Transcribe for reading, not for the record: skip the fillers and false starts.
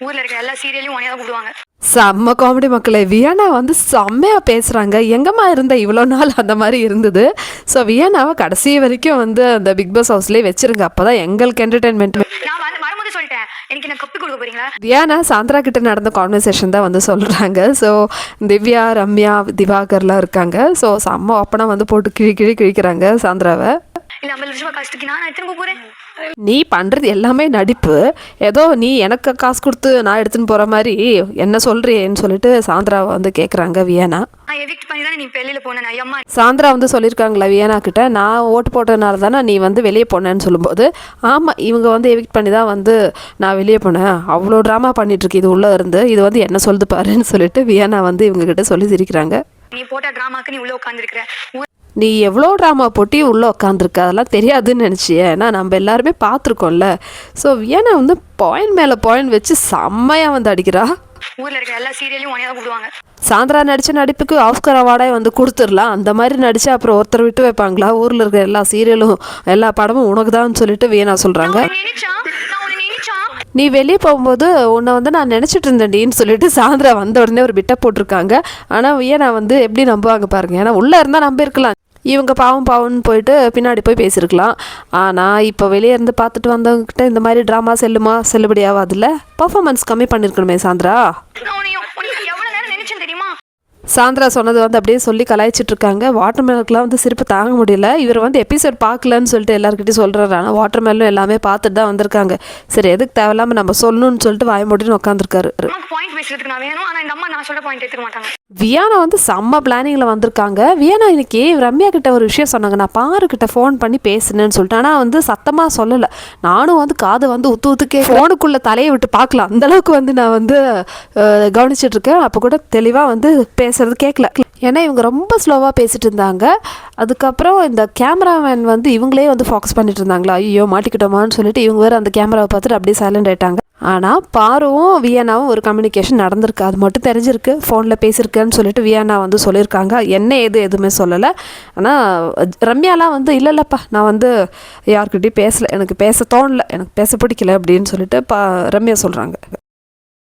ஊர்ல இருக்க எல்லா சீரியலையும் உனையா தான் கூப்பிடுவாங்க. செம்ம காமெடி மக்களே. வியன்னா வந்து செம்மையாக பேசுகிறாங்க. எங்கம்மா இருந்த இவ்வளோ நாள் அந்த மாதிரி இருந்தது. ஸோ வியன்னாவை கடைசி வரைக்கும் வந்து அந்த பிக் பாஸ் ஹவுஸ்லேயே வச்சிருங்க. அப்போ தான் எங்களுக்கு என்டர்டெயின்மெண்ட். நான் வந்து வரும்போது சொல்லிட்டேன், எனக்கு என்ன கப்பி கொடுக்க போறீங்களா? வியானா சாந்திரா கிட்ட நடந்த கான்வர்சேஷன் தான் வந்து சொல்கிறாங்க. ஸோ திவ்யா, ரம்யா, திவாகர்லாம் இருக்காங்க. ஸோ செம்ம அப்பனா வந்து போட்டு கிழிக்கிறாங்க சாந்திராவை. இல்ல 50 லட்சம் கஷ்டத்துக்கு நான் எடுத்துன்னு போறேன். நீ பண்ணுறது எல்லாமே நடிப்பு. ஏதோ நீ எனக்கு காசு கொடுத்து நான் எடுத்துன்னு போகிற மாதிரி என்ன சொல்கிறியேன்னு சொல்லிட்டு சாந்திராவை வந்து கேட்குறாங்க வியனா. நான் எவிக்ட் பண்ணி தானே நீ வெளியில போனேன். ஐயம்மா சாந்திரா வந்து சொல்லியிருக்காங்களா வியனா கிட்ட, நான் ஓட்டு போட்டதுனால தானே நீ வந்து வெளியே போனேன்னு சொல்லும்போது, ஆமாம் இவங்க வந்து எவிக்ட் பண்ணி தான் வந்து நான் வெளியே போனேன், அவ்வளோ ட்ராமா பண்ணிகிட்ருக்கு இது உள்ளே இருந்து, இது வந்து என்ன சொல்லுது பாருன்னு சொல்லிட்டு வியனா வந்து இவங்ககிட்ட சொல்லி சிரிக்கிறாங்க. நீ போட்ட ட்ராமாக்கு நீ உள்ள உட்காந்துருக்கிற. நீ எவ்வளோ ட்ராமா போட்டி உள்ளே உட்காந்துருக்க, அதெல்லாம் தெரியாதுன்னு நினச்சியே. ஏன்னா நம்ம எல்லாருமே பார்த்துருக்கோம்ல. ஸோ வியனா வந்து பாயிண்ட் மேலே பாயிண்ட் வச்சு செம்மையாக வந்து அடிக்கிறா. ஊர்ல இருக்க எல்லா சீரியலையும் உனையா தான் கூப்பிடுவாங்க. சாந்திரா நடித்த நடிப்புக்கு ஆஸ்கர் அவார்டே வந்து கொடுத்துடலாம். அந்த மாதிரி நடிச்சு அப்புறம் ஒருத்தர் விட்டு வைப்பாங்களா? ஊரில் இருக்கிற எல்லா சீரியலும் எல்லா படமும் உனக்கு தான் சொல்லிட்டு வியனா சொல்கிறாங்க. நீ வெளியே போகும்போது உன்னை வந்து நான் நினச்சிட்டு இருந்தேன்டின்னு சொல்லிட்டு சாந்திரா வந்த உடனே ஒரு பிட்டை போட்டிருக்காங்க. ஆனால் வியனா வந்து எப்படி நம்புவாங்க பாருங்க. ஏன்னா உள்ளே இருந்தால் நம்பியிருக்கலாம், இவங்க பாவம்னு போயிட்டு பின்னாடி போய் பேசியிருக்கலாம். ஆனால் இப்போ வெளியே இருந்து பார்த்துட்டு வந்தவங்ககிட்ட இந்த மாதிரி ட்ராமா செல்லுபடி ஆகாதுல்ல. பர்ஃபார்மன்ஸ் கம்மி பண்ணியிருக்கணுமே சாந்திரா. சாந்திரா சொன்னது வந்து அப்படியே சொல்லி கலாய்ச்சிட்டு இருக்காங்க. வாட்டர்மேலுக்குலாம் வந்து சிரிப்பு தாங்க முடியல. இவர் வந்து எபிசோட் பார்க்கலன்னு சொல்லிட்டு எல்லாருக்கிட்டையும் சொல்கிறாரு. ஆனால் வாட்டர்மேலும் எல்லாமே பார்த்துட்டு தான் வந்திருக்காங்க. சரி எதுக்கு தேவையில்லாமல் நம்ம சொல்லணும்னு சொல்லிட்டு வாய முடின்னு உட்காந்துருக்காரு. வியானா வந்து செம்ம பிளானிங்கில் வந்திருக்காங்க. வியானா இன்னைக்கு ரம்யா கிட்ட ஒரு விஷயம் சொன்னாங்க, நான் பாருக்கிட்ட ஃபோன் பண்ணி பேசுனேன்னு சொல்லிட்டு. ஆனால் வந்து சத்தமாக சொல்லலை. நானும் வந்து காதை வந்து ஊற்றுக்கே ஃபோனுக்குள்ளே தலையை விட்டு பார்க்கலாம், அந்தளவுக்கு வந்து நான் வந்து கவனிச்சிட்டு இருக்கேன். அப்போ கூட தெளிவாக வந்து பேசுறது கேட்கல. ஏன்னா இவங்க ரொம்ப ஸ்லோவாக பேசிட்டு இருந்தாங்க. அதுக்கப்புறம் இந்த கேமராமேன் வந்து இவங்களே வந்து ஃபோக்கஸ் பண்ணிட்டு இருந்தாங்களா, ஐயோ மாட்டிக்கிட்டோமான்னு சொல்லிட்டு இவங்க வேறு அந்த கேமராவை பார்த்துட்டு அப்படியே சைலண்ட் ஆகிட்டாங்க. ஆனால் பாருவும் வியனாவும் ஒரு கம்யூனிகேஷன் நடந்திருக்கு, அது மட்டும் தெரிஞ்சிருக்கு. ஃபோனில் பேசியிருக்கேன்னு சொல்லிட்டு வியனா வந்து சொல்லியிருக்காங்க. என்ன எதுவுமே சொல்லலை. ஆனால் ரம்யாலாம் வந்து இல்லைல்லப்பா நான் வந்து யார்கிட்டையும் பேசலை, எனக்கு பேச தோணலை, எனக்கு பேச பிடிக்கல அப்படின்னு சொல்லிட்டு ரம்யா சொல்கிறாங்க.